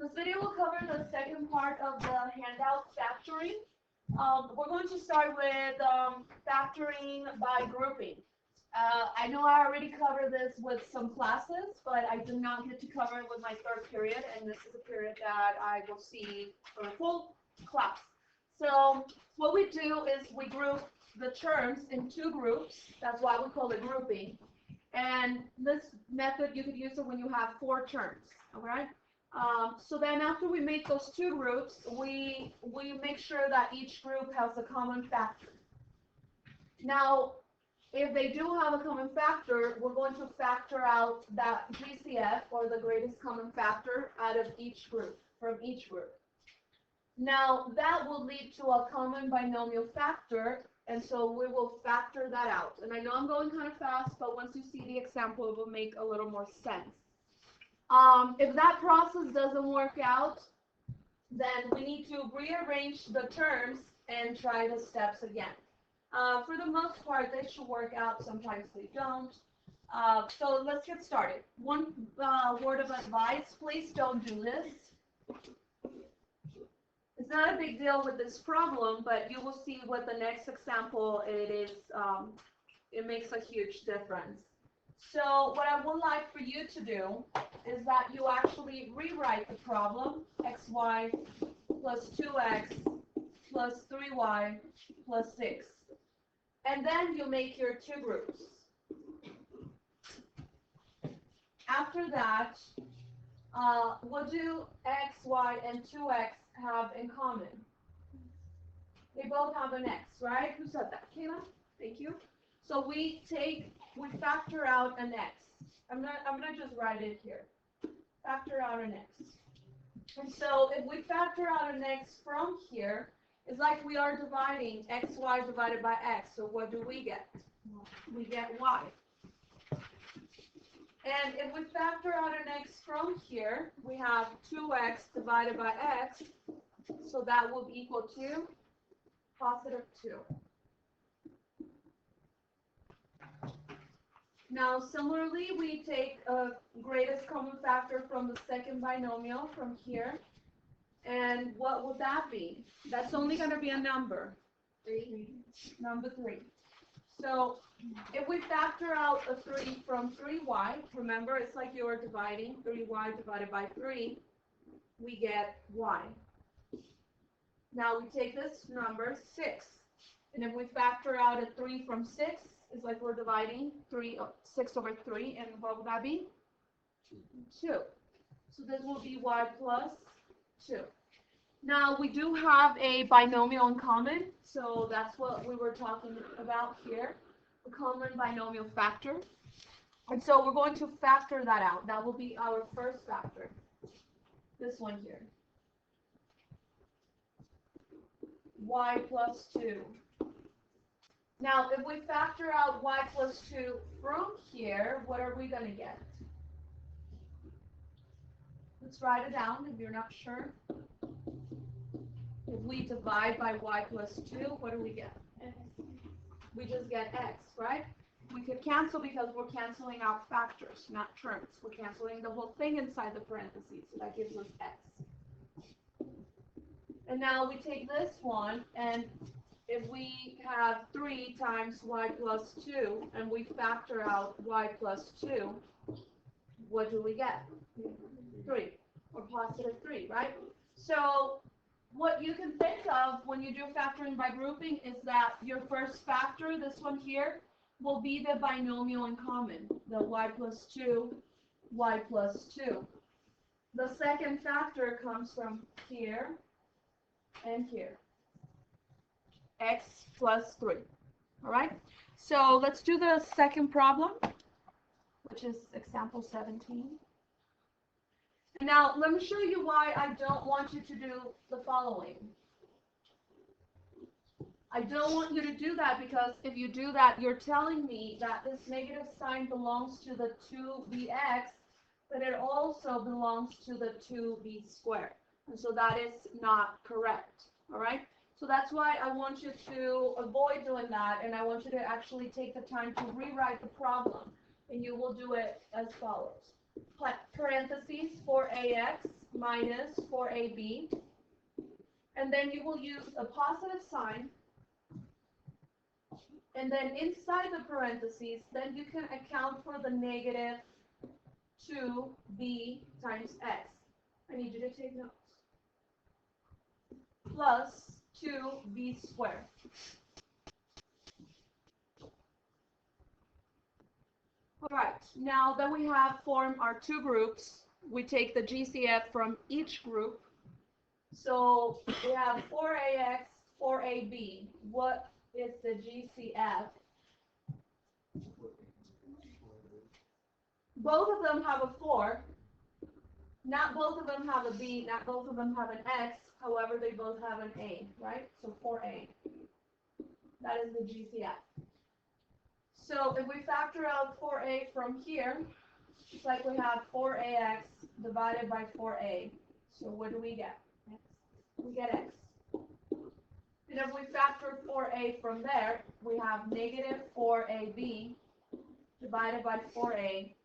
This video will cover the second part of the handout, factoring. We're going to start with factoring by grouping. I know I already covered this with some classes, but I did not get to cover it with my third period, and this is a period that I will see for a full class. So what we do is we group the terms in two groups. That's why we call it grouping. And this method, you could use it when you have four terms, all right? So then after we make those two groups, we make sure that each group has a common factor. Now, if they do have a common factor, we're going to factor out that GCF, or the greatest common factor, out of each group, from each group. Now, that will lead to a common binomial factor, and so we will factor that out. And I know I'm going kind of fast, but once you see the example, it will make a little more sense. If that process doesn't work out, then we need to rearrange the terms and try the steps again. For the most part, they should work out. Sometimes they don't. So let's get started. One word of advice, please don't do this. It's not a big deal with this problem, but you will see with the next example, it makes a huge difference. So what I would like for you to do is that you actually rewrite the problem, xy plus 2x plus 3y plus 6. And then you make your two groups. After that, what do x, y, and 2x have in common? They both have an x, right? Who said that? Kayla? Thank you. So we factor out an x. I'm gonna just write it here. Factor out an x. And so if we factor out an x from here, it's like we are dividing xy divided by x. So what do we get? We get y. And if we factor out an x from here, we have 2x divided by x. So that will be equal to positive 2. Now, similarly, we take a greatest common factor from the second binomial from here. And what would that be? That's only going to be a number. 3. Number 3. So if we factor out a 3 from 3y, remember, it's like you are dividing 3y divided by 3, we get y. Now we take this number, 6. And if we factor out a 3 from 6, it's like we're dividing 6 over 3, and what would that be? 2. So this will be y plus 2. Now we do have a binomial in common, so that's what we were talking about here, the common binomial factor. And so we're going to factor that out. That will be our first factor, this one here. Y plus 2. Now, if we factor out y plus 2 from here, what are we going to get? Let's write it down if you're not sure. If we divide by y plus 2, what do we get? We just get x, right? We could cancel because we're canceling out factors, not terms. We're canceling the whole thing inside the parentheses, so that gives us x. And now we take this one, and if we have 3 times y plus 2, and we factor out y plus 2, what do we get? 3, or positive 3, right? So what you can think of when you do factoring by grouping is that your first factor, this one here, will be the binomial in common, the y plus 2, y plus 2. The second factor comes from here and here, x plus 3. All right? So let's do the second problem, which is example 17. Now, let me show you why I don't want you to do the following. I don't want you to do that because if you do that, you're telling me that this negative sign belongs to the 2bx, but it also belongs to the 2b squared. And so that is not correct. All right? So that's why I want you to avoid doing that, and I want you to actually take the time to rewrite the problem. And you will do it as follows. Parentheses for ax minus 4ab, and then you will use a positive sign, and then inside the parentheses, then you can account for the negative 2b times x. I need you to take notes. Plus 2b squared. All right, now that we have formed our two groups, we take the GCF from each group. So we have 4ax, 4ab. What is the GCF? Both of them have a 4. Not both of them have a b, not both of them have an x. However, they both have an a, right? So 4a. That is the GCF. So if we factor out 4a from here, it's like we have 4ax divided by 4a. So what do we get? X. We get x. And if we factor 4a from there, we have negative 4ab divided by 4a.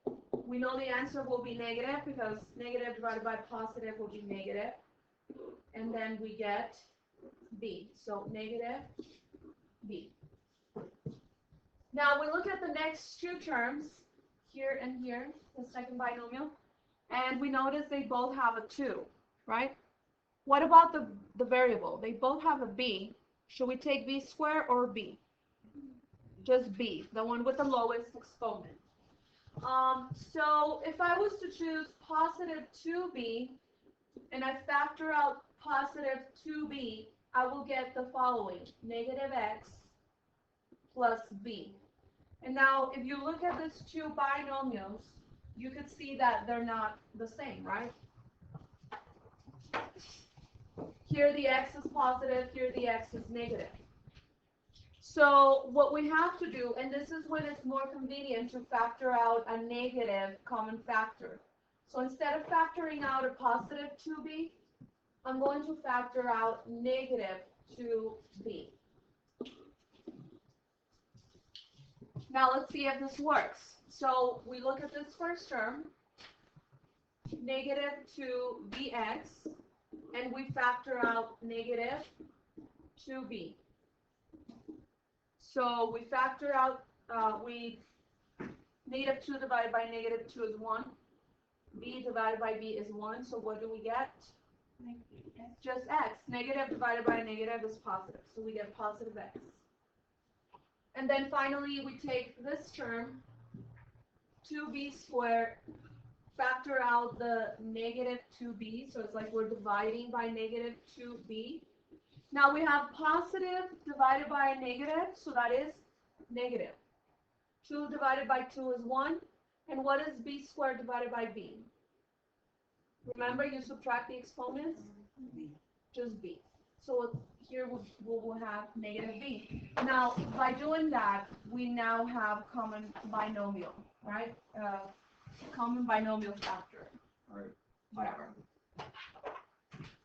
We know the answer will be negative because negative divided by positive will be negative. And then we get b. So negative b. Now we look at the next two terms, here and here, the second binomial, and we notice they both have a 2, right? What about the variable? They both have a b. Should we take b squared or b? Just b, the one with the lowest exponent. So if I was to choose positive 2b, and I factor out positive 2b, I will get the following, negative x plus b. And now, if you look at these two binomials, you could see that they're not the same, right? Here the x is positive, here the x is negative. So what we have to do, and this is when it's more convenient to factor out a negative common factor. So instead of factoring out a positive 2b, I'm going to factor out negative 2b. Now let's see if this works. So we look at this first term, negative 2bx, and we factor out negative 2b. So we factor out, negative 2 divided by negative 2 is 1. B divided by b is 1. So what do we get? Just x. Negative divided by negative is positive. So we get positive x. And then finally, we take this term, 2b squared, factor out the negative 2b. So it's like we're dividing by negative 2b. Now we have positive divided by a negative, so that is negative. 2 divided by 2 is 1. And what is b squared divided by b? Remember, you subtract the exponents? Just b. So here we will have negative b. Now, by doing that, we now have common binomial, right? Common binomial factor, or whatever.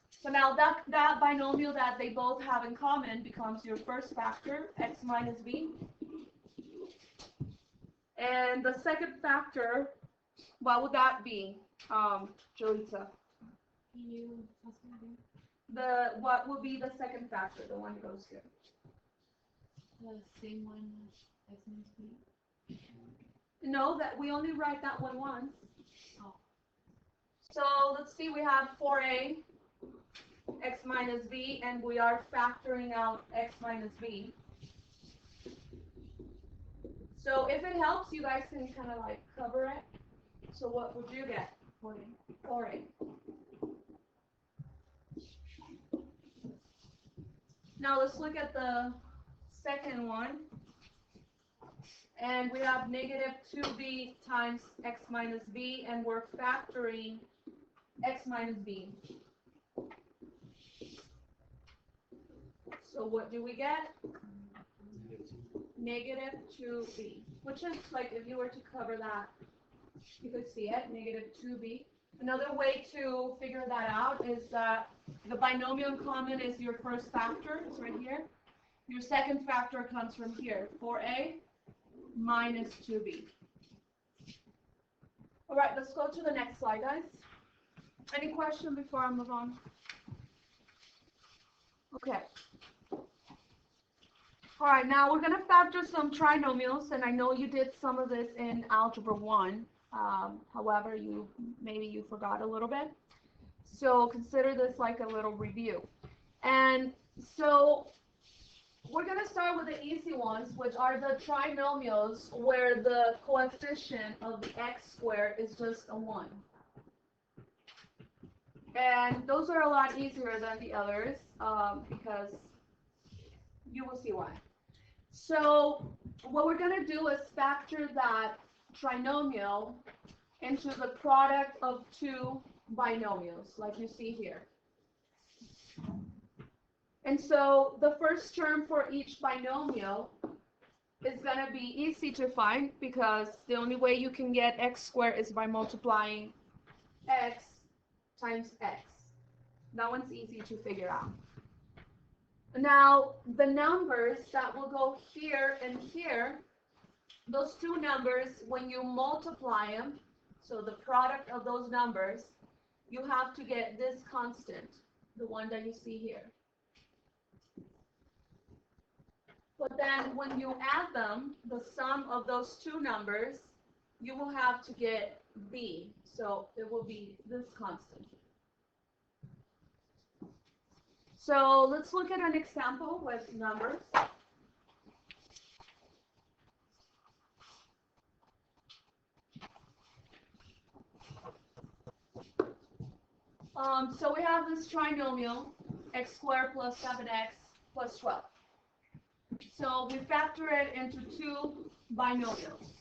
So now that binomial that they both have in common becomes your first factor, x minus b. And the second factor, what would that be, Jolita? What would be the second factor, the one that goes here? The same one as x minus b? No, that we only write that one once. Oh. So let's see, we have 4a, x minus b, and we are factoring out x minus b. So if it helps, you guys can kind of like cover it. So what would you get? 4a. 4a. Now let's look at the second one. And we have negative 2b times x minus b, and we're factoring x minus b. So what do we get? Negative 2b, which is like, if you were to cover that, you could see it, negative 2b. Another way to figure that out is that the binomial in common is your first factor, it's right here. Your second factor comes from here, 4a minus 2b. All right, let's go to the next slide, guys. Any question before I move on? Okay. All right, now we're going to factor some trinomials, and I know you did some of this in Algebra 1. However, maybe you forgot a little bit. So consider this like a little review. And so we're going to start with the easy ones, which are the trinomials, where the coefficient of the x squared is just a 1. And those are a lot easier than the others because you will see why. So what we're going to do is factor that trinomial into the product of two binomials, like you see here. And so the first term for each binomial is going to be easy to find because the only way you can get x squared is by multiplying x times x. That one's easy to figure out. Now, the numbers that will go here and here, those two numbers, when you multiply them, so the product of those numbers, you have to get this constant, the one that you see here. But then when you add them, the sum of those two numbers, you will have to get b. So it will be this constant. So let's look at an example with numbers. So we have this trinomial, x squared plus 7x plus 12. So we factor it into two binomials.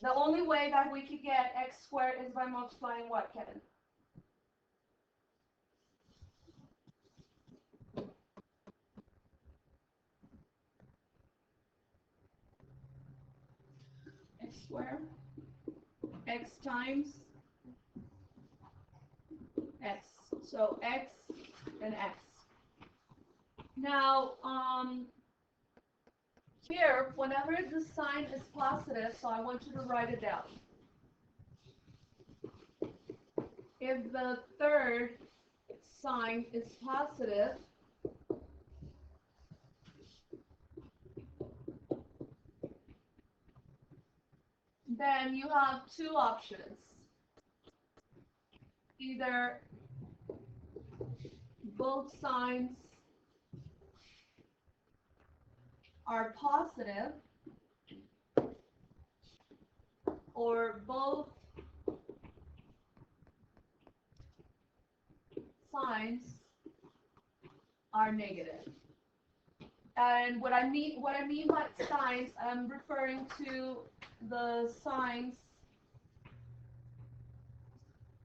The only way that we could get x squared is by multiplying what, Kevin? X squared, x times x. So x and x. Now, here, whenever the sign is positive, so I want you to write it down. If the third sign is positive, then you have two options. Either both signs are positive, or both signs are negative. And what I mean by signs, I'm referring to the signs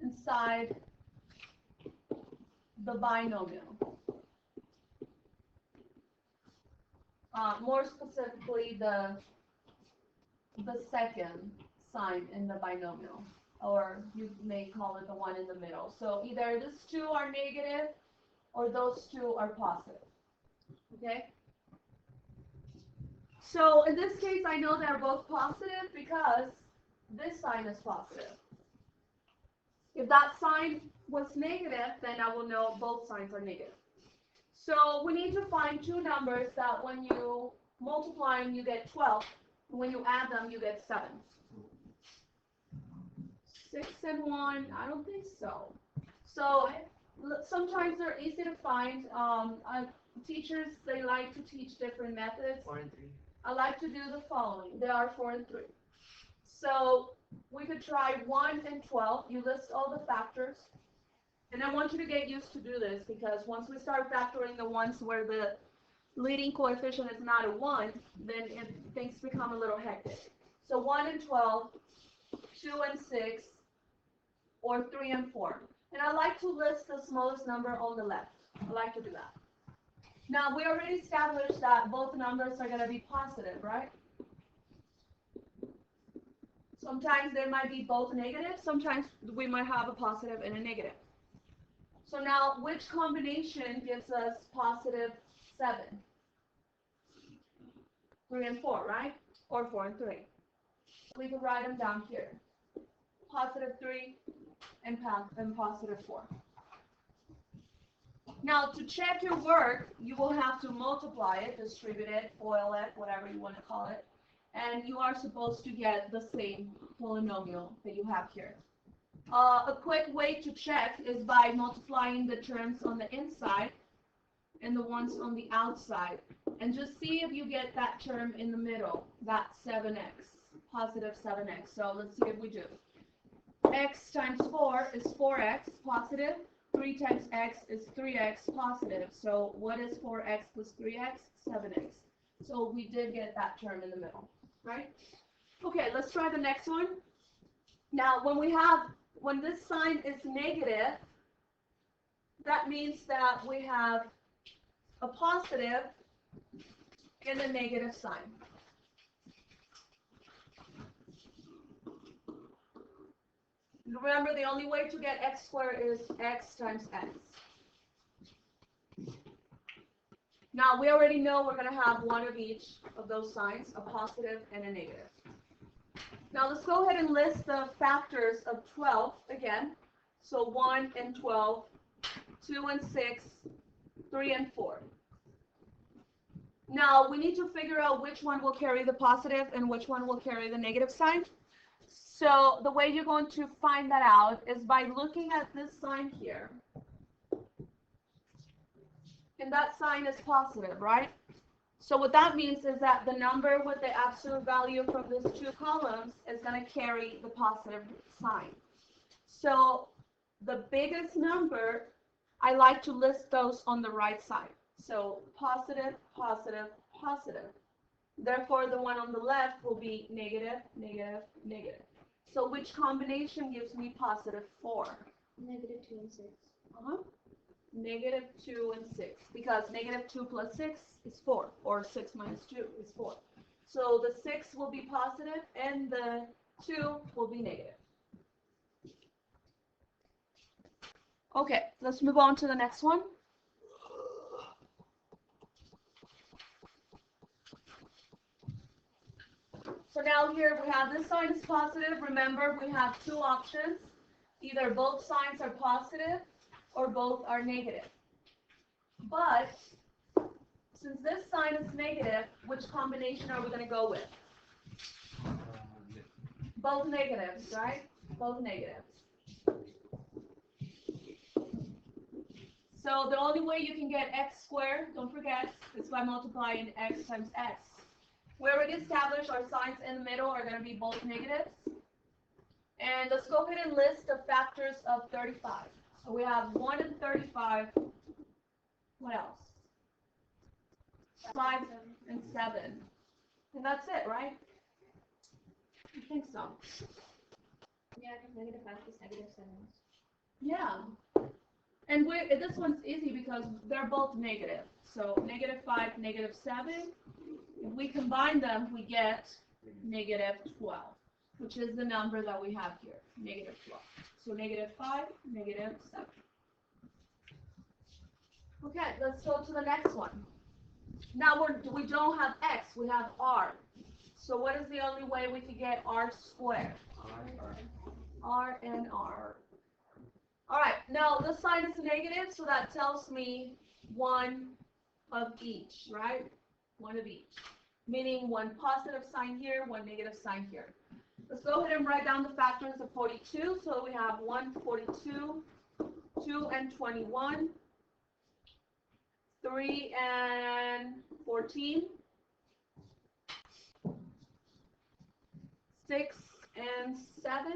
inside the binomial. More specifically, the second sign in the binomial, or you may call it the one in the middle. So either these two are negative or those two are positive. Okay? So in this case, I know they're both positive because this sign is positive. If that sign was negative, then I will know both signs are negative. So we need to find two numbers that when you multiply them, you get 12. When you add them, you get 7. 6 and 1, I don't think so. So sometimes they're easy to find. Teachers, they like to teach different methods. 4 and 3. I like to do the following. They are 4 and 3. So we could try 1 and 12. You list all the factors. And I want you to get used to do this because once we start factoring the ones where the leading coefficient is not a 1, then things become a little hectic. So 1 and 12, 2 and 6, or 3 and 4. And I like to list the smallest number on the left. I like to do that. Now, we already established that both numbers are going to be positive, right? Sometimes they might be both negative. Sometimes we might have a positive and a negative. So now, which combination gives us positive 7? 3 and 4, right? Or 4 and 3. We can write them down here. positive 3, and positive 4. Now, to check your work, you will have to multiply it, distribute it, FOIL it, whatever you want to call it, and you are supposed to get the same polynomial that you have here. A quick way to check is by multiplying the terms on the inside and the ones on the outside, and just see if you get that term in the middle, that 7x, positive 7x. So let's see if we do. X times 4 is 4x positive. 3 times x is 3x positive. So what is 4x plus 3x? 7x. So we did get that term in the middle, right? Okay, let's try the next one. Now, when this sign is negative, that means that we have a positive and a negative sign. Remember, the only way to get x squared is x times x. Now, we already know we're going to have one of each of those signs, a positive and a negative. Now, let's go ahead and list the factors of 12 again. So 1 and 12, 2 and 6, 3 and 4. Now, we need to figure out which one will carry the positive and which one will carry the negative sign. So the way you're going to find that out is by looking at this sign here. And that sign is positive, right? So what that means is that the number with the absolute value from these two columns is going to carry the positive sign. So the biggest number, I like to list those on the right side. So positive, positive, positive. Therefore, the one on the left will be negative, negative, negative. So which combination gives me positive 4? Negative 2 and 6. Negative 2 and 6. Because negative 2 plus 6 is 4. Or 6 minus 2 is 4. So the 6 will be positive and the 2 will be negative. Okay, let's move on to the next one. So now here we have this sign is positive. Remember, we have two options. Either both signs are positive or both are negative. But since this sign is negative, which combination are we going to go with? Both negatives, right? Both negatives. So the only way you can get x squared, don't forget, is by multiplying x times x. We already established our signs in the middle are going to be both negatives. And let's go ahead and list the factors of 35. So we have 1 and 35. What else? 5 and 7. And that's it, right? I think so. Yeah, because negative 5 is negative 7. Yeah. And this one's easy because they're both negative. So negative 5, negative 7. If we combine them, we get negative 12, which is the number that we have here, negative 12. So negative 5, negative 7. Okay, let's go to the next one. Now we don't have x, we have r. So what is the only way we could get r squared? R and r. All right, now this sign is negative, so that tells me one of each, right? One of each. Meaning one positive sign here, one negative sign here. Let's go ahead and write down the factors of 42. So we have 1, 42, 2 and 21, 3 and 14, 6 and 7,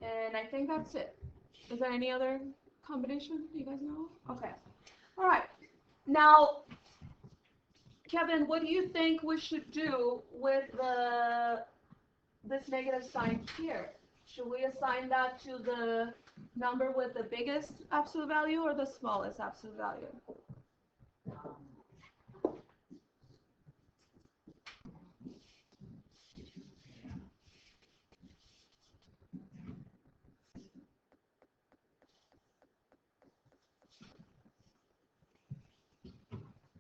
and I think that's it. Is there any other combination you guys know? Okay. All right. Now, Kevin, what do you think we should do with this negative sign here? Should we assign that to the number with the biggest absolute value or the smallest absolute value?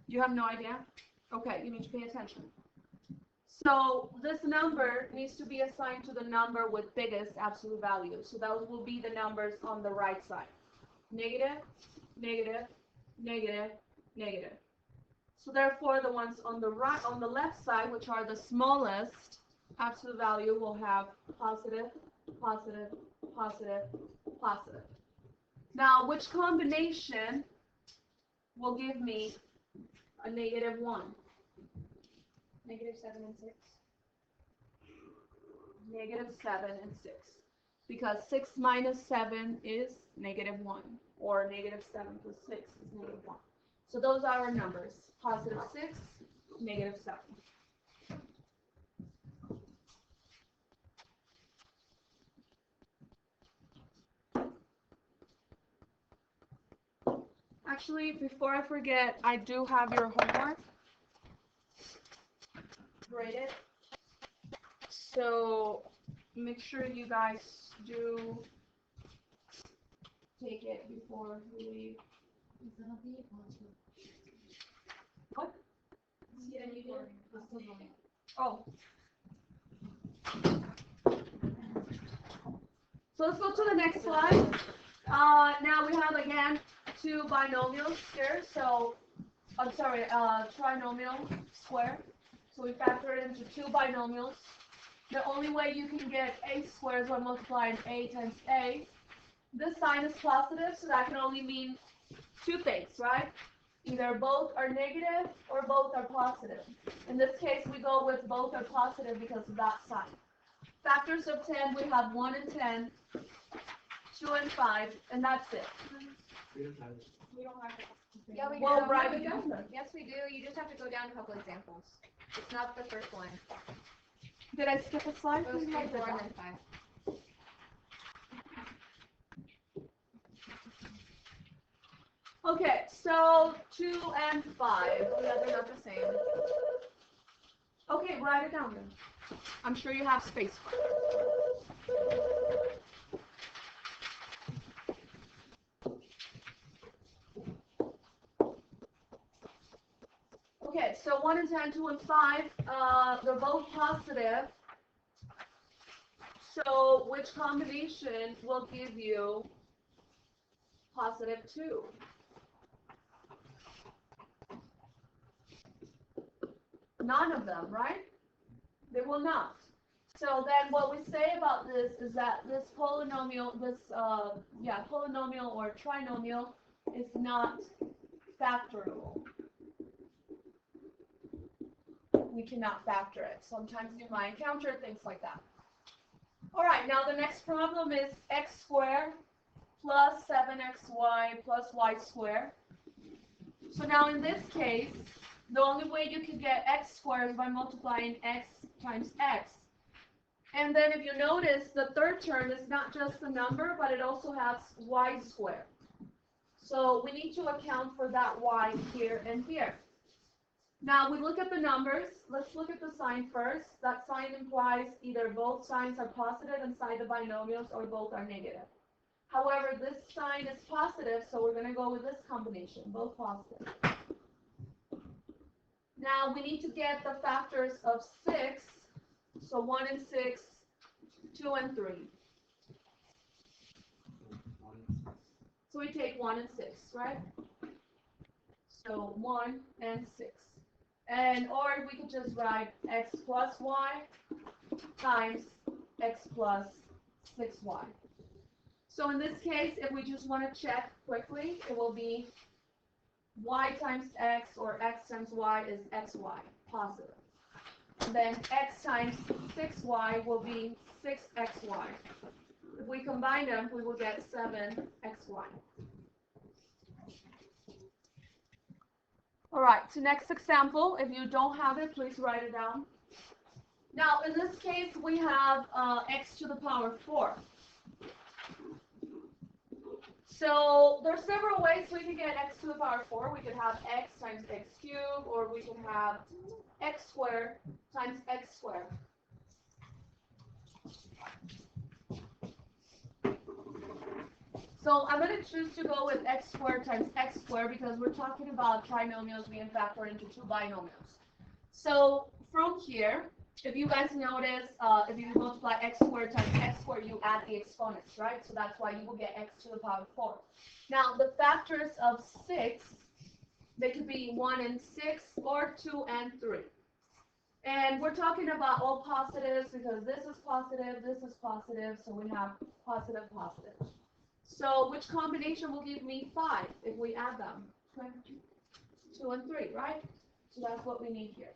You have no idea? Okay, you need to pay attention. So this number needs to be assigned to the number with biggest absolute value. So those will be the numbers on the right side. Negative, negative, negative, negative. So therefore, the ones on the right, on the left side, which are the smallest absolute value, will have positive, positive, positive, positive. Now, which combination will give me a negative 1? Negative 7 and 6. Negative 7 and 6. Because 6 minus 7 is negative 1. Or negative 7 plus 6 is negative 1. So those are our numbers. Positive 6, negative 7. Actually, before I forget, I do have your homework graded. So make sure you guys do take it before we leave. Is that on the What? Yeah, you do. I'm still going. Oh. So let's go to the next slide. Now we have again two binomials here. So, I'm sorry, trinomial square. So we factor it into two binomials. The only way you can get a squared is by multiplying a times a. This sign is positive, so that can only mean two things, right? Either both are negative or both are positive. In this case, we go with both are positive because of that sign. Factors of 10, we have 1 and 10, 2 and 5, and that's it. We don't have it. Yeah, we do. Well, write it down then. Yes, we do. You just have to go down a couple examples. It's not the first one. Did I skip a slide? It was Please 3, write that 4, and down. then 5. Okay, so 2 and 5. Yeah, they're not the same. Okay, write it down then. I'm sure you have space for it. Okay, so 1 and 10, 2 and 5, they're both positive. So which combination will give you positive 2? None of them, right? They will not. So then what we say about this is that this polynomial, polynomial or trinomial is not factorable. We cannot factor it. Sometimes you might encounter things like that. All right, now the next problem is x squared plus 7xy plus y squared. So now in this case, the only way you can get x squared is by multiplying x times x. And then if you notice, the third term is not just a number, but it also has y squared. So we need to account for that y here and here. Now we look at the numbers. Let's look at the sign first. That sign implies either both signs are positive inside the binomials or both are negative. However, this sign is positive, so we're going to go with this combination, both positive. Now we need to get the factors of 6, so 1 and 6, 2 and 3. So we take 1 and 6, right? So 1 and 6. And or we could just write x plus y times x plus 6y. So in this case, if we just want to check quickly, it will be y times x or x times y is xy, positive. Then x times 6y will be 6xy. If we combine them, we will get 7xy. All right, so next example, if you don't have it, please write it down. Now, in this case, we have x to the power 4. So there's several ways we can get x to the power 4. We could have x times x cubed, or we can have x squared times x squared. So I'm going to choose to go with x squared times x squared because we're talking about trinomials being factored into two binomials. So from here, if you guys notice, if you multiply x squared times x squared, you add the exponents, right? So that's why you will get x to the power 4. Now, the factors of 6, they could be 1 and 6 or 2 and 3. And we're talking about all positives because this is positive, so we have positive, positive. So which combination will give me 5 if we add them? 2 and 3, right? So that's what we need here.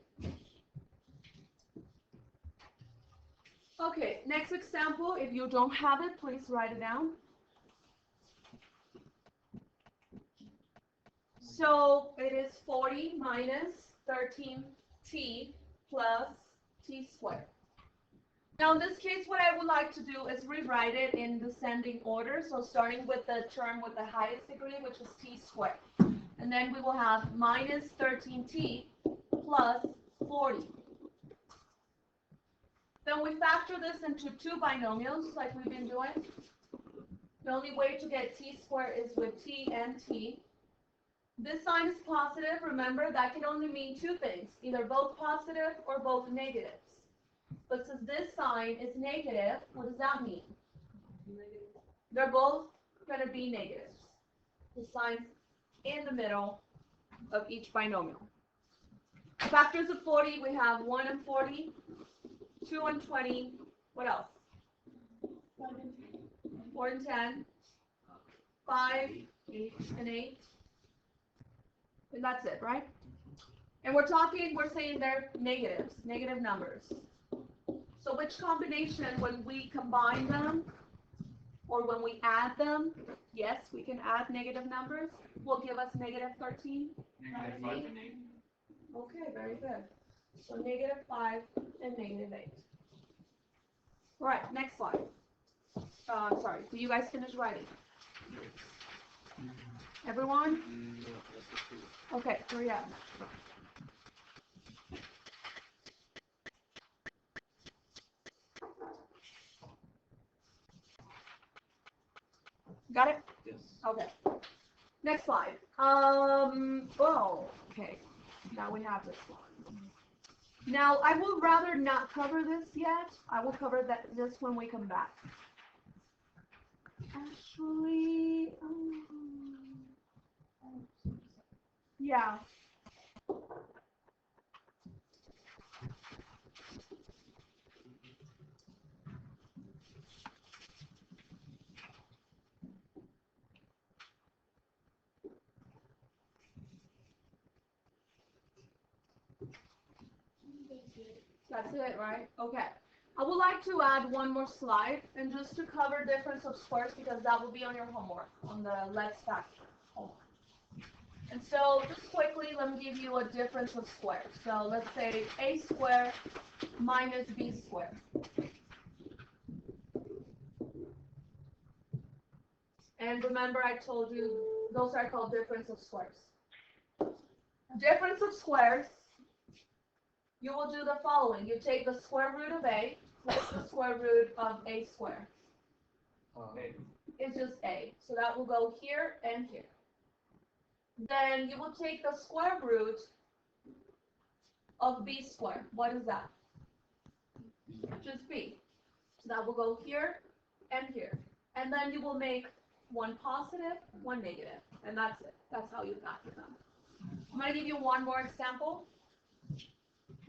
Okay, next example, if you don't have it, please write it down. So it is 40 minus 13t plus t squared. Now in this case, what I would like to do is rewrite it in descending order. So starting with the term with the highest degree, which is t squared. And then we will have minus 13t plus 40. Then we factor this into two binomials like we've been doing. The only way to get t squared is with t and t. This sign is positive. Remember, that can only mean two things, either both positive or both negatives. But since this sign is negative, what does that mean? They're both going to be negatives. The sign's in the middle of each binomial. Factors of 40, we have 1 and 40, 2 and 20, what else? 4 and 10, 5, 8 and 8. And that's it, right? And we're saying they're negatives, negative numbers. So which combination, when we combine them, or when we add them, yes, we can add negative numbers, will give us negative 13? Negative 5 and 8. Okay, very good. So negative 5 and negative 8. All right, next slide. Sorry, do you guys finish writing? Everyone? Okay, hurry up. Got it? Yes. Okay. Next slide. Okay. Now we have this one. Now, I would rather not cover this yet. I will cover this when we come back. Actually, yeah. That's it, right? Okay. I would like to add one more slide, and just to cover difference of squares, because that will be on your homework, on the Let's Factor homework. And so, just quickly, let me give you a difference of squares. So, let's say a squared minus b squared. And remember, I told you, those are called difference of squares. Difference of squares, you will do the following. You take the square root of a plus the square root of a squared. It's just a. So that will go here and here. Then you will take the square root of b squared. What is that? Just b. So that will go here and here. And then you will make one positive, one negative. And that's it. That's how you factor them. I'm going to give you one more example.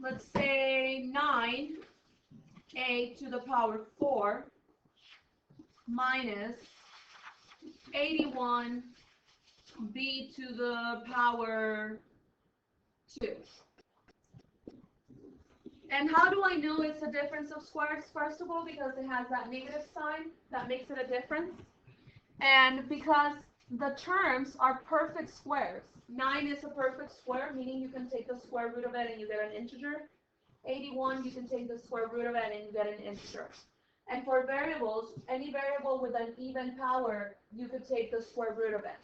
Let's say 9a to the power 4 minus 81b to the power 2. And how do I know it's a difference of squares? First of all, because it has that negative sign, that makes it a difference. And because the terms are perfect squares. 9 is a perfect square, meaning you can take the square root of it and you get an integer. 81, you can take the square root of it and you get an integer. And for variables, any variable with an even power, you could take the square root of it.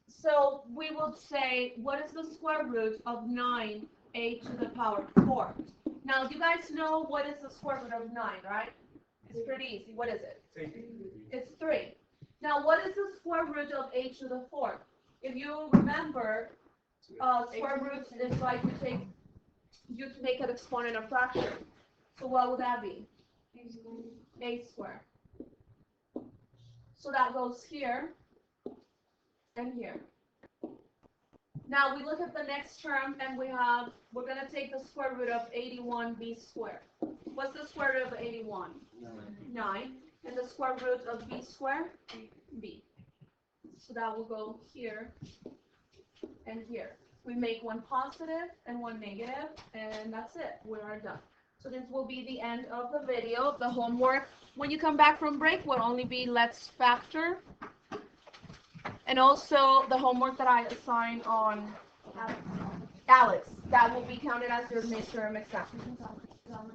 So we will say, what is the square root of 9a to the power 4? Now, you guys know what is the square root of 9, right? It's pretty easy. What is it? It's 3. Now, what is the square root of a to the 4th? If you remember, square roots is like you take you make an exponent of fraction. So what would that be? A squared. So that goes here and here. Now we look at the next term and we're going to take the square root of 81b squared. What's the square root of 81? 9. And the square root of b squared? B. So that will go here and here. We make one positive and one negative, and that's it. We are done. So this will be the end of the video. The homework, when you come back from break, will only be let's factor. And also the homework that I assign on Alex, that will be counted as your midterm exam.